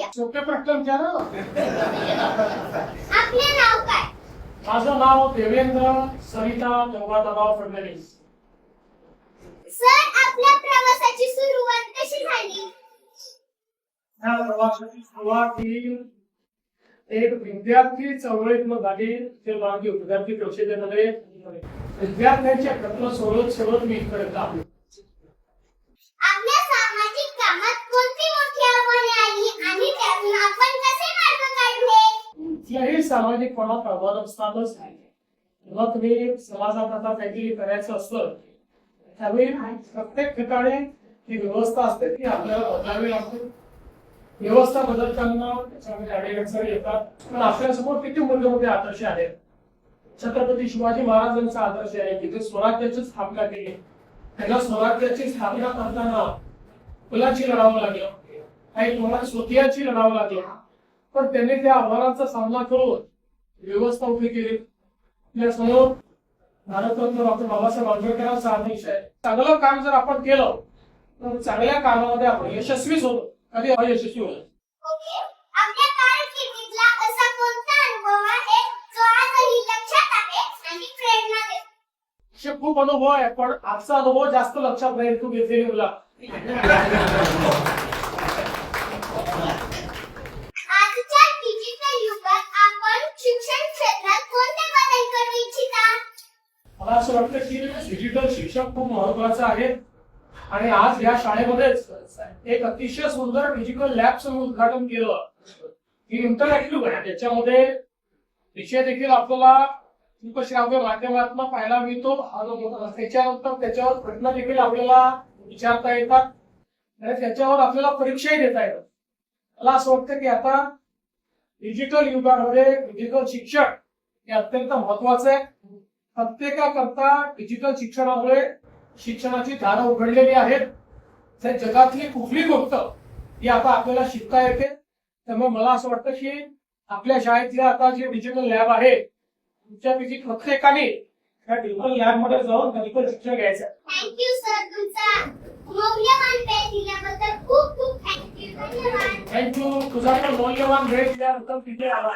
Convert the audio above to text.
घ्या. सोपे प्रश्न विचारा. आपले नाव काय? माझं नाव देवेंद्र सरिता गंगाधरराव फडणवीस. सर, आपल्या प्रवासाची सुरुवात कशी झाली? या प्रवासाची सुरुवात ही एक विद्यार्थी चळवळीतनं झाली. ते मागे विद्यार्थी परिषदेमध्ये विद्यार्थ्यांचे प्रश्न सोडवत मी इथपर्यंत आलो. आपल्या सामाजिक कामात कोणती मोठी आव्हाने आली आणि त्यातून आपण कसे मार्ग काढले? कुठल्याही सामाजिक कोणात आव्हान असतातच. जेव्हा तुम्ही समाजात आता काहीतरी करायचं असतं त्यावेळी प्रत्येक ठिकाणी जी व्यवस्था असते ती आपल्याला बदलावी लागते. व्यवस्था बदलताना त्याच्यामध्ये अडीअडचणी येतात. पण आपल्यासमोर किती मूल्यमध्ये आदर्श आहेत. छत्रपती शिवाजी महाराजांचा आदर्श आहे की ते स्वराज्याची स्थापना केली. त्यांना स्वराज्याची स्थापना करताना मुलाची लढावं लागलं, काही तुम्हाला स्वकीयाची लढावं लागलं, पण त्यांनी त्या आव्हानांचा सामना करून व्यवस्था उभी केली. आपल्यासमोर भारतरत्न डॉक्टर बाबासाहेब आंबेडकरांचा आदेश आहे. चांगलं काम जर आपण केलं तर चांगल्या कामामध्ये आपण यशस्वीच होतो, कधी अयशस्वी होतो. ओके. आपल्या कारकिर्दीतला असा कोणता अनुभव आहे जो आजही लक्षात आहे आणि प्रेरणा देतो? असे खूप अनुभव आहे, पण आजचा अनुभव जास्त लक्षात राहील. तू घेतलेली मुला आजच्या डिजिटल युगात आपण शिक्षण क्षेत्रात कोणते बदल करू इच्छिता? मला असं वाटतं की डिजिटल शिक्षण खूप महत्वाचं आहे. आणि आज या शाळेमध्येच एक अतिशय सुंदर डिजिटल लॅबचं उद्घाटन केलं. ही इंटरॅक्टिव्ह आहे. त्याच्यामध्ये विषय देखील आपल्याला श्राव्य माध्यमातून पाहायला मिळतो. त्याच्यानंतर त्याच्यावर प्रश्न देखील आपल्याला विचारता येतात आणि त्याच्यावर आपल्याला परीक्षाही देता येतात. मला असं वाटतं की आता डिजिटल युगामध्ये डिजिटल शिक्षण हे अत्यंत महत्वाचं आहे. प्रत्येकाकरता डिजिटल शिक्षणामुळे शिक्षणाची दारं उघडलेली आहेत. त्या जगातली कुठली गोष्ट ही आता आपल्याला शिकता येते. त्यामुळे मला असं वाटतं की आपल्या शाळेतल्या आता जे डिजिटल लॅब आहे तुमच्यापैकी प्रत्येकाने त्या डिजिटल लॅब मध्ये जाऊन डिजिटल शिक्षण घ्यायचं. थँक्यू सर, तुमचा मौल्यवान वेळ दिल्याबद्दल खूप खूप थँक्यू. धन्यवाद. थँक्यू. तुझा पण मौल्यवान वेळ दिल्याबद्दल तिथे आला.